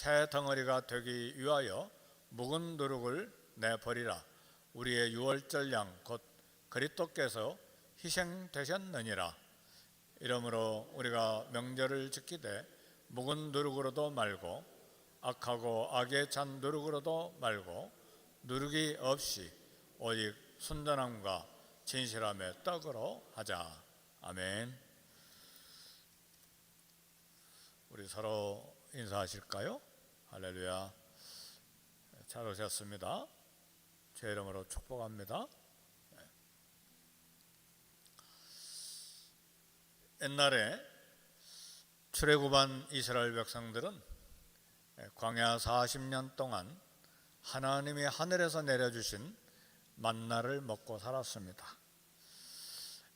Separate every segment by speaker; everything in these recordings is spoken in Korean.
Speaker 1: 새 덩어리가 되기 위하여 묵은 누룩을 내버리라. 우리의 유월절 양 곧 그리스도께서 희생되셨느니라. 이러므로 우리가 명절을 지키되 묵은 누룩으로도 말고 악하고 악에 찬 누룩으로도 말고 누룩이 없이 오직 순전함과 진실함의 떡으로 하자. 아멘. 우리 서로 인사하실까요? 할렐루야. 잘 오셨습니다. 제 이름으로 축복합니다. 옛날에 출애굽한 이스라엘 백성들은 광야 40년 동안 하나님이 하늘에서 내려주신 만나를 먹고 살았습니다.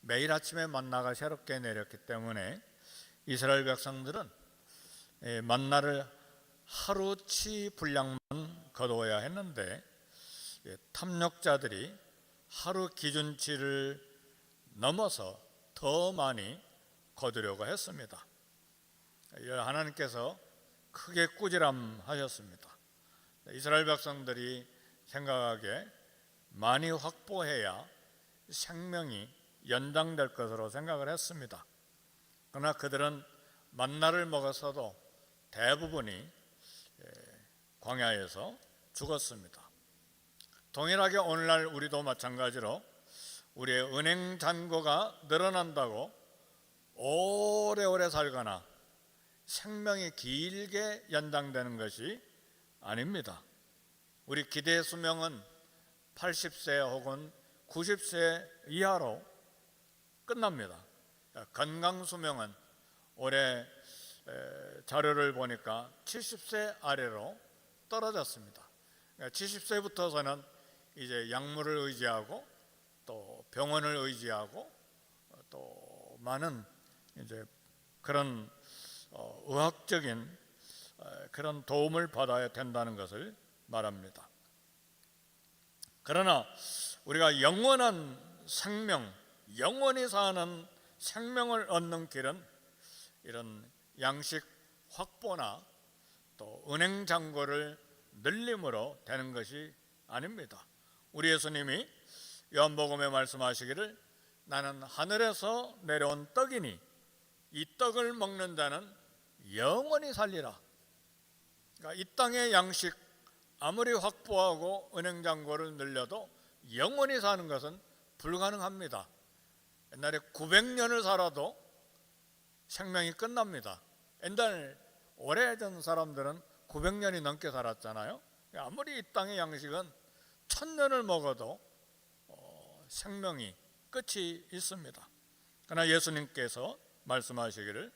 Speaker 1: 매일 아침에 만나가 새롭게 내렸기 때문에 이스라엘 백성들은 만나를 하루치 분량만 거두어야 했는데 탐욕자들이 하루 기준치를 넘어서 더 많이 거두려고 했습니다. 하나님께서 크게 꾸지람하셨습니다. 이스라엘 백성들이 생각하기에 많이 확보해야 생명이 연장될 것으로 생각을 했습니다. 그러나 그들은 만나를 먹었어도 대부분이 광야에서 죽었습니다. 동일하게 오늘날 우리도 마찬가지로 우리의 은행 잔고가 늘어난다고 오래오래 살거나 생명이 길게 연장되는 것이 아닙니다. 우리 기대 수명은 80세 혹은 90세 이하로 끝납니다. 건강 수명은 올해 자료를 보니까 70세 아래로 떨어졌습니다. 70세부터서는 이제 약물을 의지하고 또 병원을 의지하고 또 많은 이제 그런 의학적인 그런 도움을 받아야 된다는 것을 말합니다. 그러나 우리가 영원한 생명, 영원히 사는 생명을 얻는 길은 이런 양식 확보나 또 은행 잔고를 늘림으로 되는 것이 아닙니다. 우리 예수님이 요한복음에 말씀하시기를 나는 하늘에서 내려온 떡이니 이 떡을 먹는 자는 영원히 살리라. 그러니까 이 땅의 양식 아무리 확보하고 은행 잔고를 늘려도 영원히 사는 것은 불가능합니다. 옛날에 900년을 살아도 생명이 끝납니다. 옛날 오래전 사람들은 900년이 넘게 살았잖아요. 아무리 이 땅의 양식은 1000년을 먹어도 생명이 끝이 있습니다. 그러나 예수님께서 말씀하시기를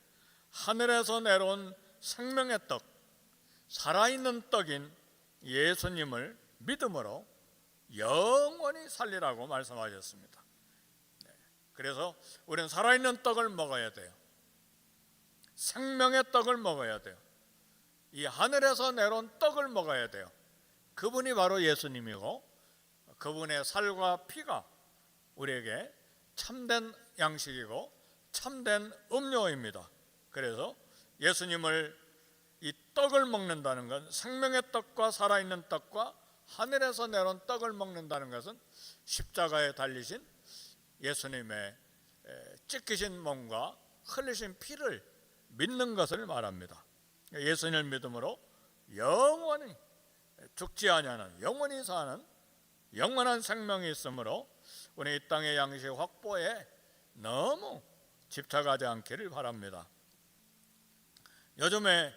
Speaker 1: 하늘에서 내려온 생명의 떡, 살아있는 떡인 예수님을 믿음으로 영원히 살리라고 말씀하셨습니다. 그래서 우리는 살아있는 떡을 먹어야 돼요. 생명의 떡을 먹어야 돼요. 이 하늘에서 내려온 떡을 먹어야 돼요. 그분이 바로 예수님이고 그분의 살과 피가 우리에게 참된 양식이고 참된 음료입니다. 그래서 예수님을 이 떡을 먹는다는 건 생명의 떡과 살아있는 떡과 하늘에서 내려온 떡을 먹는다는 것은 십자가에 달리신 예수님의 찢기신 몸과 흘리신 피를 믿는 것을 말합니다. 예수님을 믿음으로 영원히 죽지 아니하는 영원히 사는 영원한 생명이 있으므로 우리 이 땅의 양식 확보에 너무 집착하지 않기를 바랍니다. 요즘에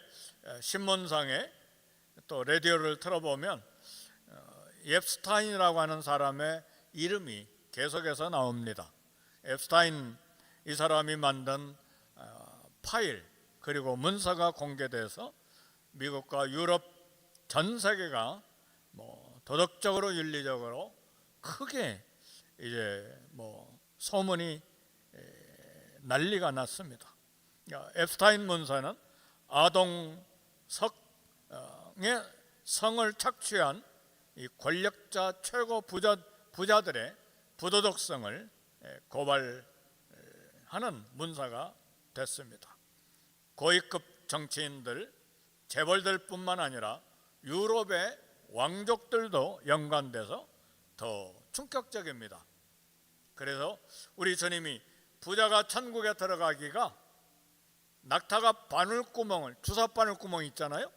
Speaker 1: 신문상에 또 라디오를 틀어보면 옙스타인이라고 하는 사람의 이름이 계속해서 나옵니다. 옙스타인 이 사람이 만든 파일 그리고 문서가 공개돼서 미국과 유럽 전 세계가 도덕적으로 윤리적으로 크게 이제 소문이 난리가 났습니다. 옙스타인 문서는 아동 성을 착취한 이 권력자 최고 부자들의 부도덕성을 고발하는 문서가 됐습니다. 고위급 정치인들, 재벌들뿐만 아니라 유럽의 왕족들도 연관돼서 더 충격적입니다. 그래서 우리 주님이 부자가 천국에 들어가기가 낙타가 바늘구멍을, 주사 바늘구멍 있잖아요.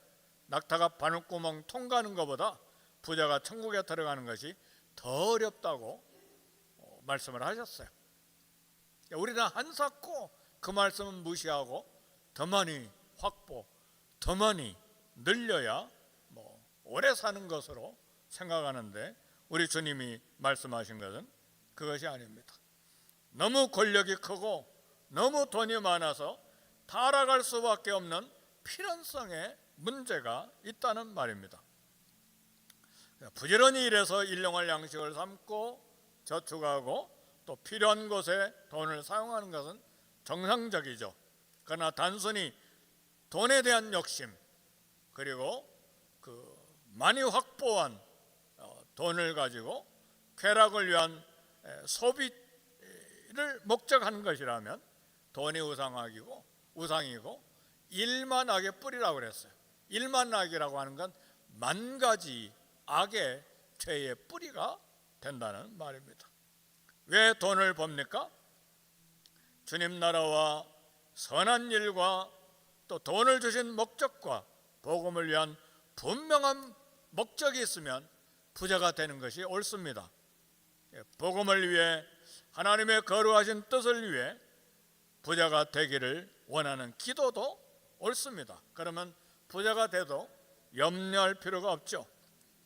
Speaker 1: 낙타가 바늘구멍 통과하는 것보다 부자가 천국에 들어가는 것이 더 어렵다고 말씀을 하셨어요. 우리는 한사코 그 말씀은 무시하고 더 많이 확보, 더 많이 늘려야 오래 사는 것으로 생각하는데, 우리 주님이 말씀하신 것은 그것이 아닙니다. 너무 권력이 크고 너무 돈이 많아서 타락할 수밖에 없는 필연성의 문제가 있다는 말입니다. 부지런히 일해서 일용할 양식을 삼고 저축하고 또 필요한 곳에 돈을 사용하는 것은 정상적이죠. 그러나 단순히 돈에 대한 욕심, 그리고 그 많이 확보한 돈을 가지고 쾌락을 위한 소비를 목적한 것이라면 돈이 우상이고 일만 악의 뿌리라고 그랬어요. 일만 악이라고 하는 건 만 가지 악의 죄의 뿌리가 된다는 말입니다. 왜 돈을 법니까? 주님 나라와 선한 일과 또 돈을 주신 목적과 복음을 위한 분명한 목적이 있으면 부자가 되는 것이 옳습니다. 복음을 위해, 하나님의 거룩하신 뜻을 위해 부자가 되기를 원하는 기도도 옳습니다. 그러면 부자가 돼도 염려할 필요가 없죠.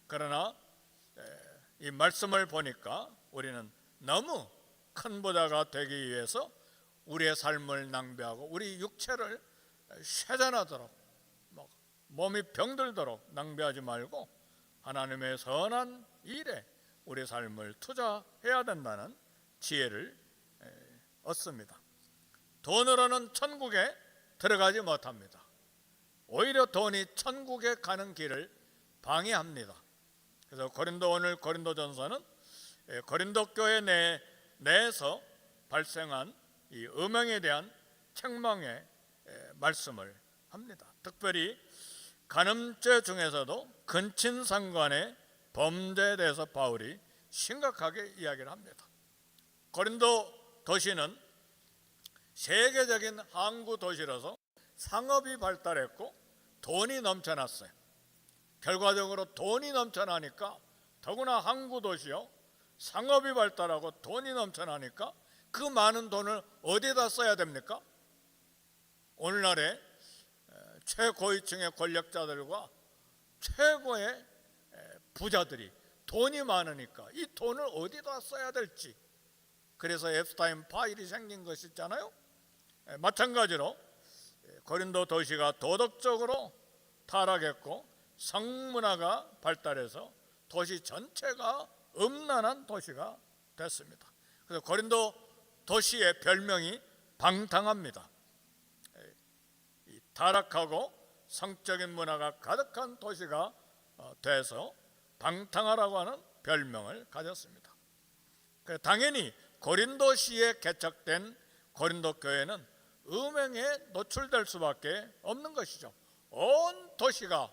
Speaker 1: 그러나 이 말씀을 보니까 우리는 너무 큰 부자가 되기 위해서 우리의 삶을 낭비하고 우리 육체를 쇠잔하도록, 몸이 병들도록 낭비하지 말고 하나님의 선한 일에 우리 삶을 투자해야 된다는 지혜를 얻습니다. 돈으로는 천국에 들어가지 못합니다. 오히려 돈이 천국에 가는 길을 방해합니다. 그래서 오늘 고린도전서는 고린도 교회 내에서 발생한 이 음행에 대한 책망의 말씀을 합니다. 특별히 간음죄 중에서도 근친상간의 범죄에 대해서 바울이 심각하게 이야기를 합니다. 고린도 도시는 세계적인 항구 도시라서 상업이 발달했고 돈이 넘쳐났어요. 결과적으로 돈이 넘쳐나니까, 더구나 항구 도시요, 상업이 발달하고 돈이 넘쳐나니까 그 많은 돈을 어디다 써야 됩니까? 오늘날의 최고위층의 권력자들과 최고의 부자들이 돈이 많으니까 이 돈을 어디다 써야 될지, 그래서 앱스타인 파일이 생긴 것이 있잖아요. 마찬가지로 고린도 도시가 도덕적으로 타락했고 성문화가 발달해서 도시 전체가 음란한 도시가 됐습니다. 그래서 고린도 도시의 별명이 방탕합니다. 타락하고 성적인 문화가 가득한 도시가 돼서 방탕하라고 하는 별명을 가졌습니다. 당연히 고린도시에 개척된 고린도 교회는 음행에 노출될 수밖에 없는 것이죠. 온 도시가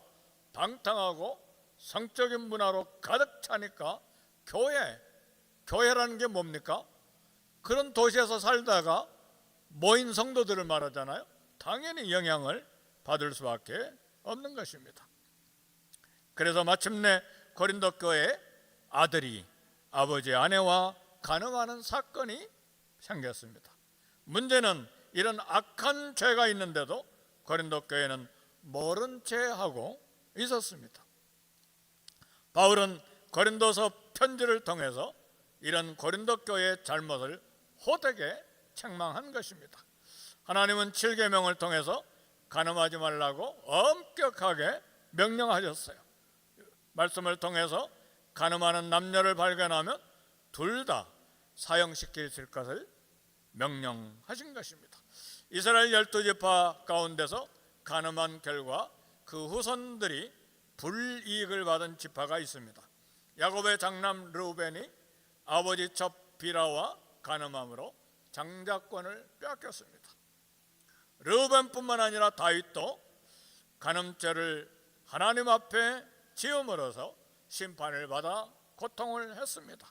Speaker 1: 방탕하고 성적인 문화로 가득 차니까 교회라는 게 뭡니까? 그런 도시에서 살다가 모인 성도들을 말하잖아요. 당연히 영향을 받을 수밖에 없는 것입니다. 그래서 마침내 고린도 교회에 아들이 아버지의 아내와 간음하는 사건이 생겼습니다. 문제는 이런 악한 죄가 있는데도 고린도 교회는 모른 채 하고 있었습니다. 바울은 고린도서 편지를 통해서 이런 고린도 교회의 잘못을 호되게 책망한 것입니다. 하나님은 7계명을 통해서 간음하지 말라고 엄격하게 명령하셨어요. 말씀을 통해서 간음하는 남녀를 발견하면 둘 다 사형시키실 것을 명령하신 것입니다. 이스라엘 12지파 가운데서 간음한 결과 그 후손들이 불이익을 받은 지파가 있습니다. 야곱의 장남 르우벤이 아버지 첩 비라와 간음함으로 장자권을 빼앗겼습니다. 르우벤뿐만 아니라 다윗도 간음죄를 하나님 앞에 지음으로써 심판을 받아 고통을 했습니다.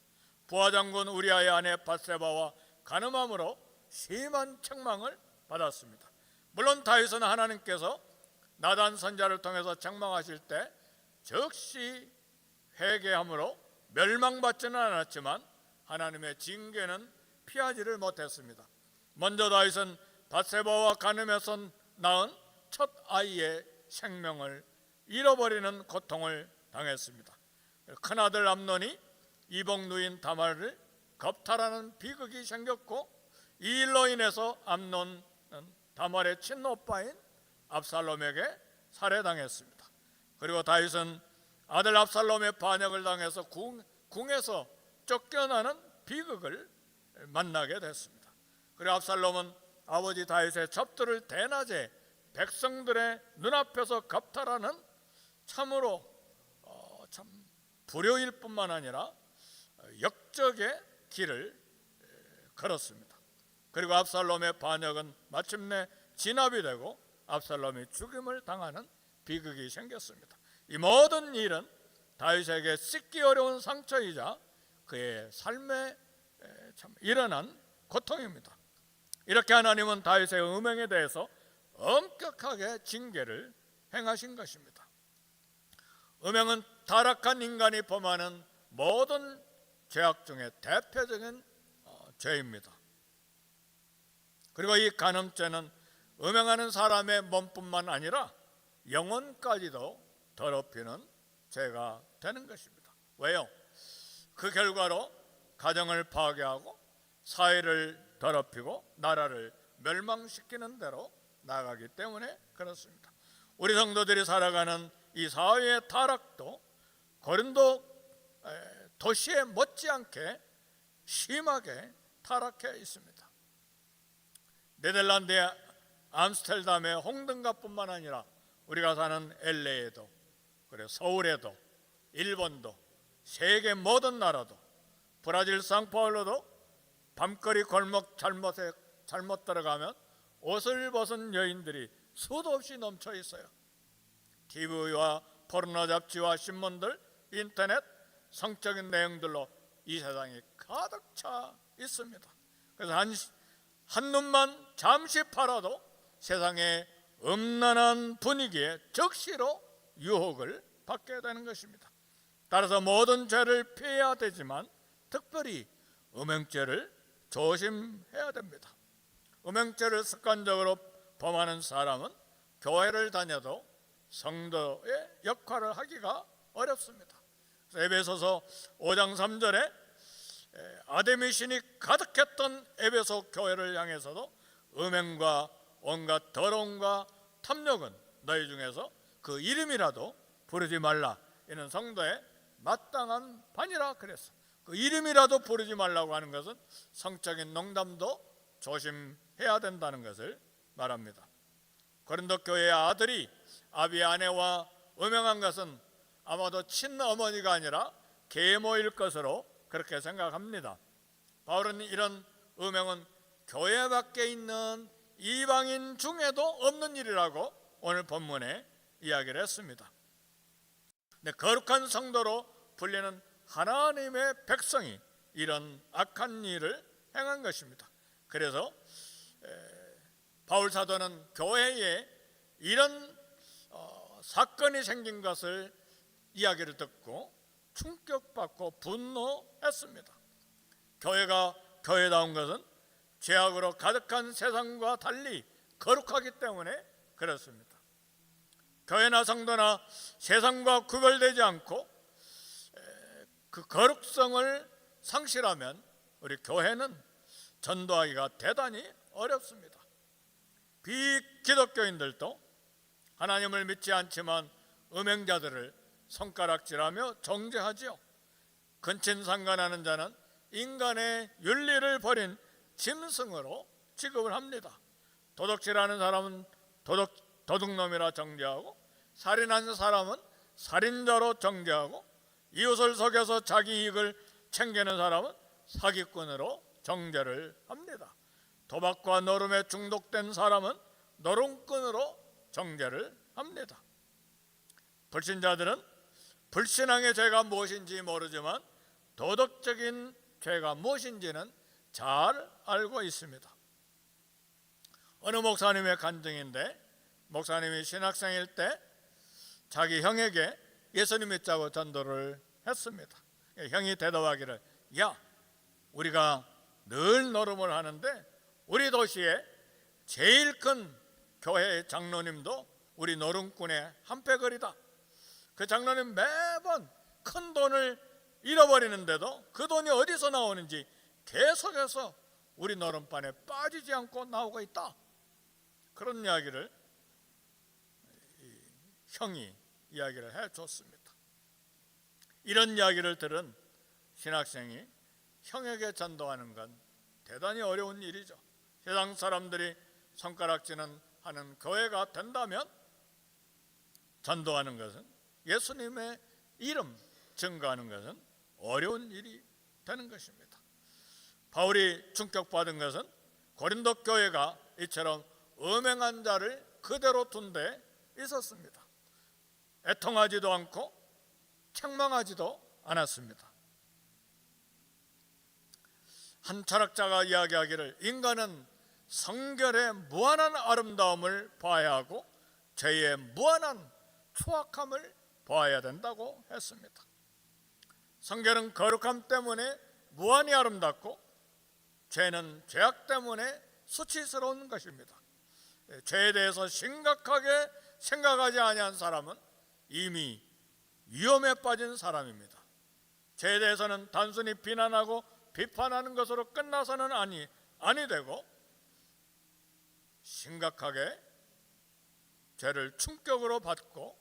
Speaker 1: 부하장군 우리아의 아내 밧세바와 간음함으로 심한 책망을 받았습니다. 물론 다윗은 하나님께서 나단 선지자를 통해서 책망하실 때 즉시 회개함으로 멸망받지는 않았지만 하나님의 징계는 피하지를 못했습니다. 먼저 다윗은 밧세바와 간음에서 낳은 첫 아이의 생명을 잃어버리는 고통을 당했습니다. 큰아들 암논이 이복 누인 다말을 겁탈하는 비극이 생겼고, 이 일로 인해서 암논은 다말의 친오빠인 압살롬에게 살해당했습니다. 그리고 다윗은 아들 압살롬의 반역을 당해서 궁에서 쫓겨나는 비극을 만나게 됐습니다. 그리고 압살롬은 아버지 다윗의 첩들을 대낮에 백성들의 눈앞에서 겁탈하는 참으로 참 불효일 뿐만 아니라 역적의 길을 걸었습니다. 그리고 압살롬의 반역은 마침내 진압이 되고 압살롬이 죽임을 당하는 비극이 생겼습니다. 이 모든 일은 다윗에게 씻기 어려운 상처이자 그의 삶에 참 일어난 고통입니다. 이렇게 하나님은 다윗의 음행에 대해서 엄격하게 징계를 행하신 것입니다. 음행은 타락한 인간이 범하는 모든 죄악 중에 대표적인 죄입니다. 그리고 이 간음죄는 음행하는 사람의 몸뿐만 아니라 영혼까지도 더럽히는 죄가 되는 것입니다. 왜요? 그 결과로 가정을 파괴하고 사회를 더럽히고 나라를 멸망시키는 대로 나가기 때문에 그렇습니다. 우리 성도들이 살아가는 이 사회의 타락도 고린도 도시에 못지않게 심하게 타락해 있습니다. 네덜란드의 암스테르담의 홍등가뿐만 아니라 우리가 사는 LA에도, 그리고 서울에도, 일본도, 세계 모든 나라도, 브라질 상파울로도 밤거리 골목 잘못 들어가면 옷을 벗은 여인들이 수도 없이 넘쳐 있어요. TV와 포르노 잡지와 신문들, 인터넷, 성적인 내용들로 이 세상이 가득 차 있습니다. 그래서 한눈만 잠시 팔아도 세상의 음란한 분위기에 적시로 유혹을 받게 되는 것입니다. 따라서 모든 죄를 피해야 되지만 특별히 음행죄를 조심해야 됩니다. 음행죄를 습관적으로 범하는 사람은 교회를 다녀도 성도의 역할을 하기가 어렵습니다. 에베소서 5장 3절에 아데미 신이 가득했던 에베소 교회를 향해서도 음행과 온갖 더러움과 탐욕은 너희 중에서 그 이름이라도 부르지 말라. 이는 성도의 마땅한 반이라 그랬어. 그 이름이라도 부르지 말라고 하는 것은 성적인 농담도 조심해야 된다는 것을 말합니다. 고린도 교회의 아들이 아비의 아내와 음행한 것은 아마도 친어머니가 아니라 계모일 것으로 그렇게 생각합니다. 바울은 이런 음행은 교회 밖에 있는 이방인 중에도 없는 일이라고 오늘 본문에 이야기를 했습니다. 근데 거룩한 성도로 불리는 하나님의 백성이 이런 악한 일을 행한 것입니다. 그래서 바울 사도는 교회에 이런 사건이 생긴 것을 이야기를 듣고 충격받고 분노했습니다. 교회가 교회다운 것은 죄악으로 가득한 세상과 달리 거룩하기 때문에 그렇습니다. 교회나 성도나 세상과 구별되지 않고 그 거룩성을 상실하면 우리 교회는 전도하기가 대단히 어렵습니다. 비기독교인들도 하나님을 믿지 않지만 음행자들을 손가락질하며 정죄하지요. 근친상간하는 자는 인간의 윤리를 버린 짐승으로 취급을 합니다. 도둑질하는 사람은 도둑놈이라 정죄하고, 살인한 사람은 살인자로 정죄하고, 이웃을 속여서 자기 이익을 챙기는 사람은 사기꾼으로 정죄를 합니다. 도박과 노름에 중독된 사람은 노름꾼으로 정죄를 합니다. 불신자들은 불신앙의 죄가 무엇인지 모르지만 도덕적인 죄가 무엇인지는 잘 알고 있습니다. 어느 목사님의 간증인데, 목사님이 신학생일 때 자기 형에게 예수님 믿자고 전도를 했습니다. 형이 대답하기를, 야, 우리가 늘 노름을 하는데 우리 도시에 제일 큰 교회 장로님도 우리 노름꾼의 한패거리다. 그 장로님 매번 큰 돈을 잃어버리는데도 그 돈이 어디서 나오는지 계속해서 우리 노름반에 빠지지 않고 나오고 있다. 그런 이야기를 형이 이야기를 해줬습니다. 이런 이야기를 들은 신학생이 형에게 전도하는 건 대단히 어려운 일이죠. 세상 사람들이 손가락질은 하는 교회가 된다면 전도하는 것은, 예수님의 이름 증거하는 것은 어려운 일이 되는 것입니다. 바울이 충격받은 것은 고린도 교회가 이처럼 음행한 자를 그대로 둔 데 있었습니다. 애통하지도 않고 책망하지도 않았습니다. 한 철학자가 이야기하기를, 인간은 성결의 무한한 아름다움을 봐야 하고 죄의 무한한 추악함을 봐야 된다고 했습니다. 성결은 거룩함 때문에 무한히 아름답고 죄는 죄악 때문에 수치스러운 것입니다. 죄에 대해서 심각하게 생각하지 아니한 사람은 이미 위험에 빠진 사람입니다. 죄에 대해서는 단순히 비난하고 비판하는 것으로 끝나서는 아니 되고 심각하게 죄를 충격으로 받고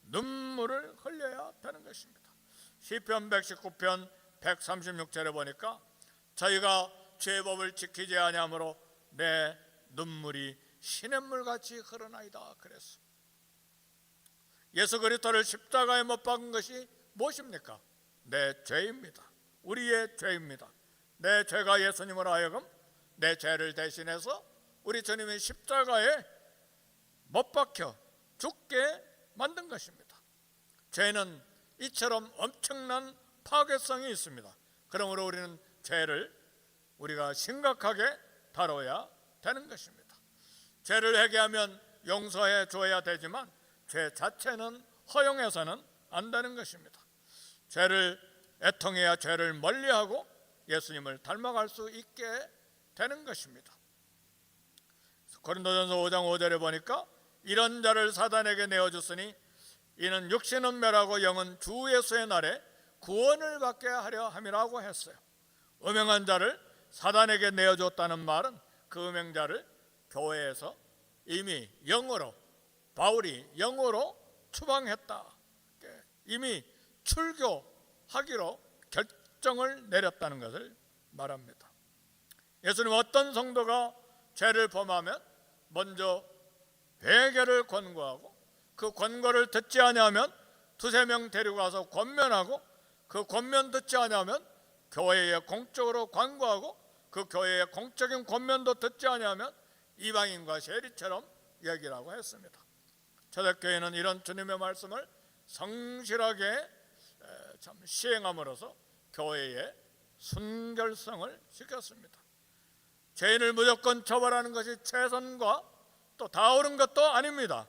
Speaker 1: 눈물을 흘려야 되는 것입니다. 시편 119편 136절에 보니까 저희가 죄의 법을 지키지 아니하므로 내 눈물이 시냇물같이 흐르나이다 그랬어. 예수 그리스도를 십자가에 못 박은 것이 무엇입니까? 내 죄입니다. 우리의 죄입니다. 내 죄가 예수님으로 하여금 내 죄를 대신해서 우리 주님이 십자가에 못 박혀 죽게 만든 것입니다. 죄는 이처럼 엄청난 파괴성이 있습니다. 그러므로 우리는 죄를 우리가 심각하게 다뤄야 되는 것입니다. 죄를 회개하면 용서해 줘야 되지만 죄 자체는 허용해서는 안 되는 것입니다. 죄를 애통해야 죄를 멀리하고 예수님을 닮아갈 수 있게 되는 것입니다. 고린도전서 5장 5절에 보니까 이런 자를 사단에게 내어줬으니 이는 육신은 멸하고 영은 주 예수의 날에 구원을 받게 하려 함이라고 했어요. 음행한 자를 사단에게 내어줬다는 말은 그 음행자를 교회에서 이미 영으로, 바울이 영으로 추방했다, 이미 출교하기로 결정을 내렸다는 것을 말합니다. 예수님 어떤 성도가 죄를 범하면 먼저 회개를 권고하고 그 권고를 듣지 아니하면 두세 명 데리고 가서 권면하고 그 권면 듣지 아니하면 교회에 공적으로 권고하고 그 교회의 공적인 권면도 듣지 아니하면 이방인과 세리처럼 얘기라고 했습니다. 초대교회는 이런 주님의 말씀을 성실하게 참 시행함으로써 교회의 순결성을 지켰습니다. 죄인을 무조건 처벌하는 것이 최선과 또 다 옳은 것도 아닙니다.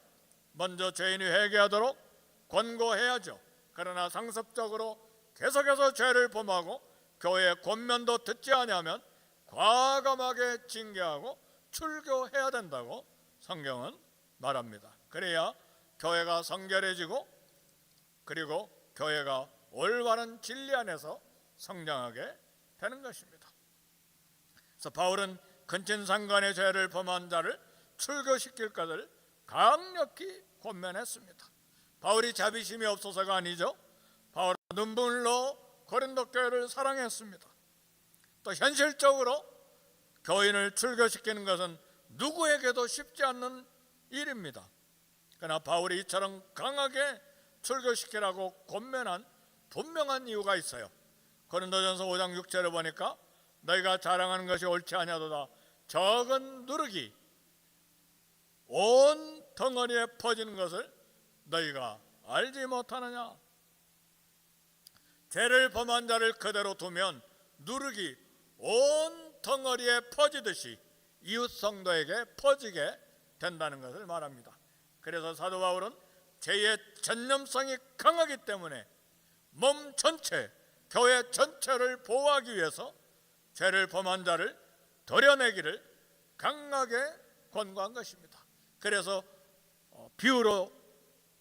Speaker 1: 먼저 죄인이 회개하도록 권고해야죠. 그러나 상습적으로 계속해서 죄를 범하고 교회의 권면도 듣지 아니하면 과감하게 징계하고 출교해야 된다고 성경은 말합니다. 그래야 교회가 성결해지고 그리고 교회가 올바른 진리 안에서 성장하게 되는 것입니다. 그래서 바울은 근친상간의 죄를 범한 자를 출교시킬 것을 강력히 권면했습니다. 바울이 자비심이 없어서가 아니죠. 바울은 눈물로 고린도 교회를 사랑했습니다. 또 현실적으로 교인을 출교시키는 것은 누구에게도 쉽지 않는 일입니다. 그러나 바울이 이처럼 강하게 출교시키라고 권면한 분명한 이유가 있어요. 고린도전서 5장 6절에 보니까 너희가 자랑하는 것이 옳지 아니하도다. 적은 누룩이 온 덩어리에 퍼지는 것을 너희가 알지 못하느냐? 죄를 범한 자를 그대로 두면 누룩이 온 덩어리에 퍼지듯이 이웃 성도에게 퍼지게 된다는 것을 말합니다. 그래서 사도 바울은 죄의 전념성이 강하기 때문에 몸 전체, 교회 전체를 보호하기 위해서 죄를 범한 자를 도려내기를 강하게 권고한 것입니다. 그래서 비유로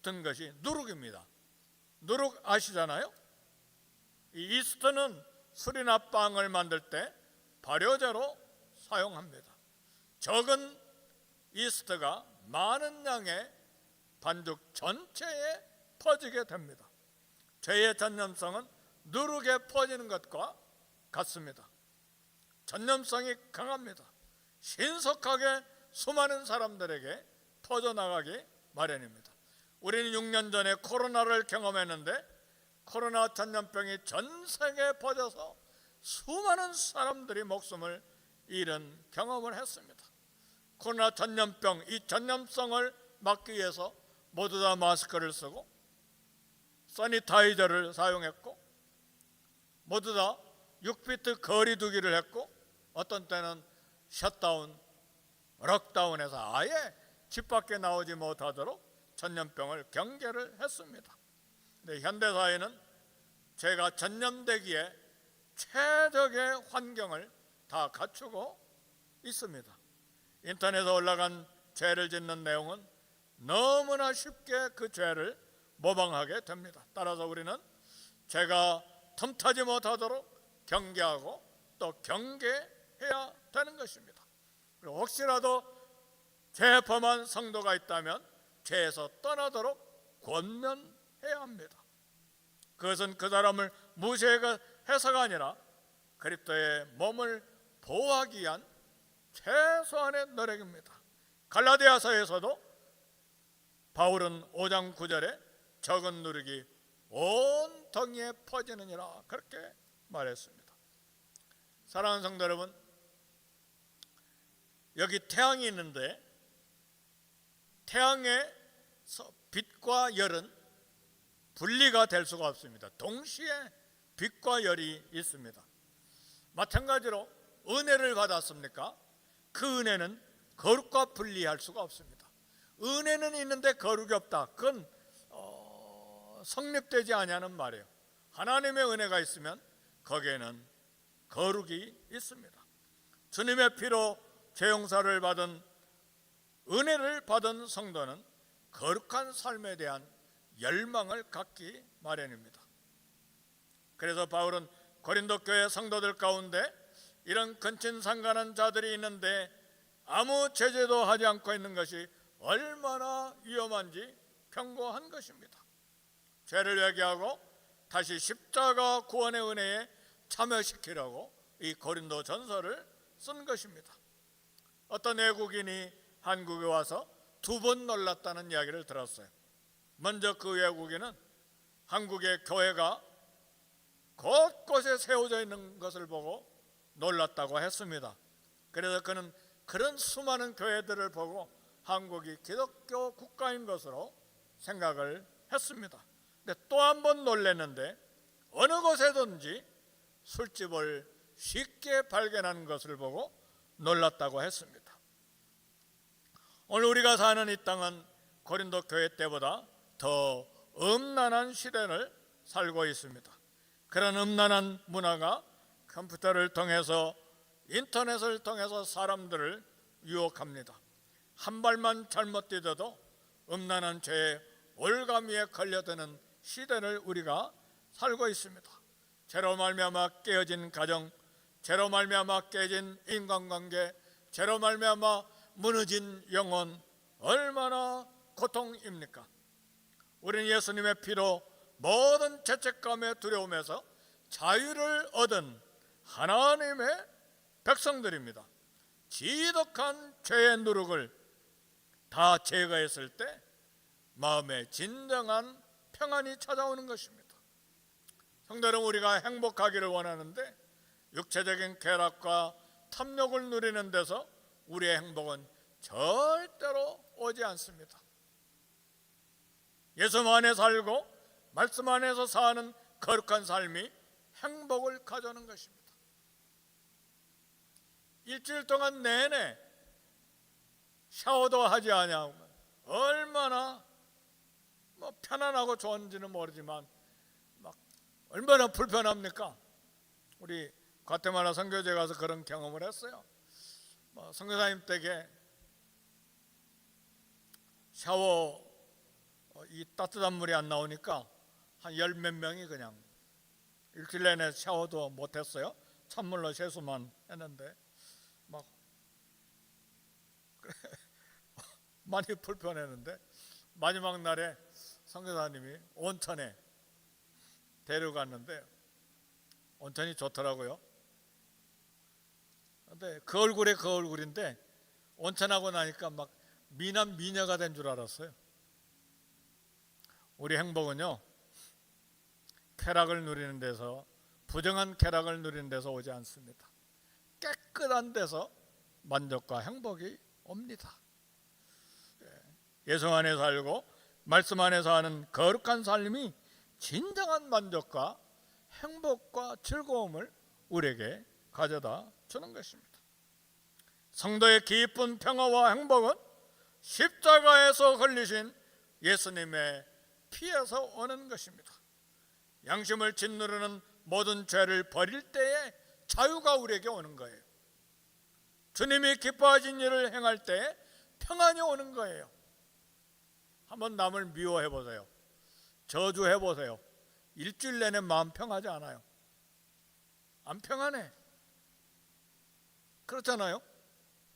Speaker 1: 든 것이 누룩입니다. 누룩 아시잖아요? 이 이스트는 술이나 빵을 만들 때 발효제로 사용합니다. 적은 이스트가 많은 양의 반죽 전체에 퍼지게 됩니다. 죄의 전념성은 누룩에 퍼지는 것과 같습니다. 전념성이 강합니다. 신속하게 수많은 사람들에게 퍼져나가기 마련입니다. 우리는 6년 전에 코로나를 경험했는데 코로나 전염병이 전 세계에 퍼져서 수많은 사람들이 목숨을 잃은 경험을 했습니다. 코로나 전염병, 이 전염성을 막기 위해서 모두 다 마스크를 쓰고 써니타이저를 사용했고 모두 다 6피트 거리 두기를 했고 어떤 때는 셧다운, 럭다운해서 아예 집 밖에 나오지 못하도록 전염병을 경계를 했습니다. 근데 현대사회는 죄가 전염되기에 최적의 환경을 다 갖추고 있습니다. 인터넷에 올라간 죄를 짓는 내용은 너무나 쉽게 그 죄를 모방하게 됩니다. 따라서 우리는 죄가 틈타지 못하도록 경계하고 또 경계해야 되는 것입니다. 그리고 혹시라도 죄 범한 성도가 있다면 죄에서 떠나도록 권면해야 합니다. 그것은 그 사람을 무시해서가 아니라 그리스도의 몸을 보호하기 위한 최소한의 노력입니다. 갈라디아서에서도 바울은 5장 9절에 적은 누룩이 온 덩이에 퍼지느니라 그렇게 말했습니다. 사랑하는 성도 여러분, 여기 태양이 있는데 태양의 빛과 열은 분리가 될 수가 없습니다. 동시에 빛과 열이 있습니다. 마찬가지로 은혜를 받았습니까? 그 은혜는 거룩과 분리할 수가 없습니다. 은혜는 있는데 거룩이 없다. 그건 성립되지 아니하는 말이에요. 하나님의 은혜가 있으면 거기에는 거룩이 있습니다. 주님의 피로 죄 용서를 받은 은혜를 받은 성도는 거룩한 삶에 대한 열망을 갖기 마련입니다. 그래서 바울은 고린도 교회 성도들 가운데 이런 근친상간한 자들이 있는데 아무 제재도 하지 않고 있는 것이 얼마나 위험한지 경고한 것입니다. 죄를 회개하고 다시 십자가 구원의 은혜에 참여시키려고 이 고린도 전서를 쓴 것입니다. 어떤 외국인이 한국에 와서 2번 놀랐다는 이야기를 들었어요. 먼저 그 외국인은 한국의 교회가 곳곳에 세워져 있는 것을 보고 놀랐다고 했습니다. 그래서 그는 그런 수많은 교회들을 보고 한국이 기독교 국가인 것으로 생각을 했습니다. 근데 또 한 번 놀랐는데 어느 곳에든지 술집을 쉽게 발견하는 것을 보고 놀랐다고 했습니다. 오늘 우리가 사는 이 땅은 고린도 교회 때보다 더 음란한 시대를 살고 있습니다. 그런 음란한 문화가 컴퓨터를 통해서 인터넷을 통해서 사람들을 유혹합니다. 한 발만 잘못 디뎌도 음란한 죄의 올가미에 걸려드는 시대를 우리가 살고 있습니다. 죄로 말미암아 깨어진 가정, 죄로 말미암아 깨진 인간관계, 죄로 말미암아 무너진 영혼, 얼마나 고통입니까? 우리는 예수님의 피로 모든 죄책감에 두려움에서 자유를 얻은 하나님의 백성들입니다. 지독한 죄의 누룩을 다 제거했을 때 마음에 진정한 평안이 찾아오는 것입니다. 성도 여러분, 우리가 행복하기를 원하는데 육체적인 쾌락과 탐욕을 누리는 데서 우리의 행복은 절대로 오지 않습니다. 예수 안에 살고 말씀 안에서 사는 거룩한 삶이 행복을 가져오는 것입니다. 일주일 동안 내내 샤워도 하지 아니하면 얼마나 편안하고 좋은지는 모르지만 얼마나 불편합니까? 우리 과테말라 선교제 가서 그런 경험을 했어요. 선교사님 댁에 샤워 이 따뜻한 물이 안 나오니까 한 열 몇 명이 그냥 일주일 내내 샤워도 못했어요. 찬물로 세수만 했는데 많이 불편했는데 마지막 날에 선교사님이 온천에 데려갔는데 온천이 좋더라고요. 근데 그 얼굴에 그 얼굴인데 온천하고 나니까 미남 미녀가 된 줄 알았어요. 우리 행복은요, 쾌락을 누리는 데서, 부정한 쾌락을 누리는 데서 오지 않습니다. 깨끗한 데서 만족과 행복이 옵니다. 예수 안에 살고 말씀 안에서 하는 거룩한 삶이 진정한 만족과 행복과 즐거움을 우리에게 가져다 주는 것입니다. 성도의 깊은 평화와 행복은 십자가에서 흘리신 예수님의 피에서 오는 것입니다. 양심을 짓누르는 모든 죄를 버릴 때에 자유가 우리에게 오는 거예요. 주님이 기뻐하신 일을 행할 때에 평안이 오는 거예요. 한번 남을 미워해 보세요. 저주해 보세요. 일주일 내내 마음 평하지 않아요. 안 평안해. 그렇잖아요.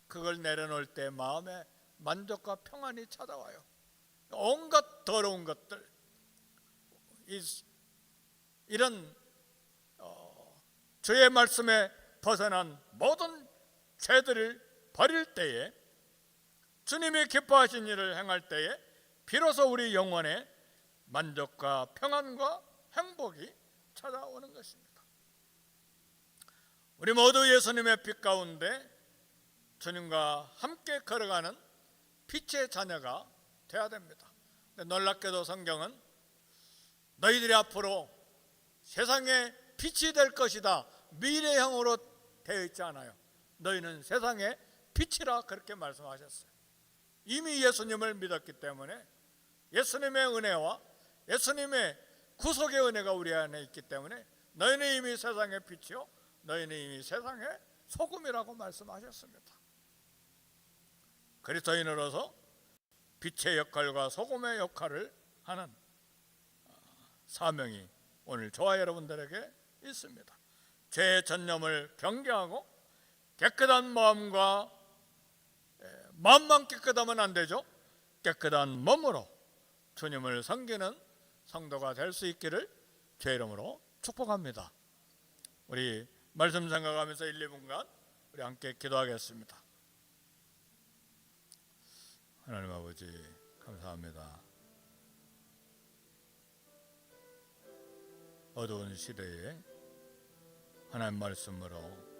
Speaker 1: 그걸 내려놓을 때 마음에 만족과 평안이 찾아와요. 온갖 더러운 것들, 이런 주의 말씀에 벗어난 모든 죄들을 버릴 때에, 주님이 기뻐하신 일을 행할 때에 비로소 우리 영혼에 만족과 평안과 행복이 찾아오는 것입니다. 우리 모두 예수님의 빛 가운데 주님과 함께 걸어가는 빛의 자녀가 되어야 됩니다. 놀랍게도 성경은 너희들이 앞으로 세상의 빛이 될 것이다, 미래형으로 되어 있지 않아요. 너희는 세상의 빛이라 그렇게 말씀하셨어요. 이미 예수님을 믿었기 때문에 예수님의 은혜와 예수님의 구속의 은혜가 우리 안에 있기 때문에 너희는 이미 세상의 빛이요 너희는 이미 세상의 소금이라고 말씀하셨습니다. 그리스도인으로서 빛의 역할과 소금의 역할을 하는 사명이 오늘 저와 여러분들에게 있습니다. 죄의 전념을 경계하고 깨끗한 마음과, 마음만 깨끗하면 안 되죠. 깨끗한 몸으로 주님을 섬기는 성도가 될 수 있기를 주의 이름으로 축복합니다. 우리 말씀 생각하면서 1, 2분간 우리 함께 기도하겠습니다. 하나님 아버지 감사합니다. 어두운 시대에 하나님 말씀으로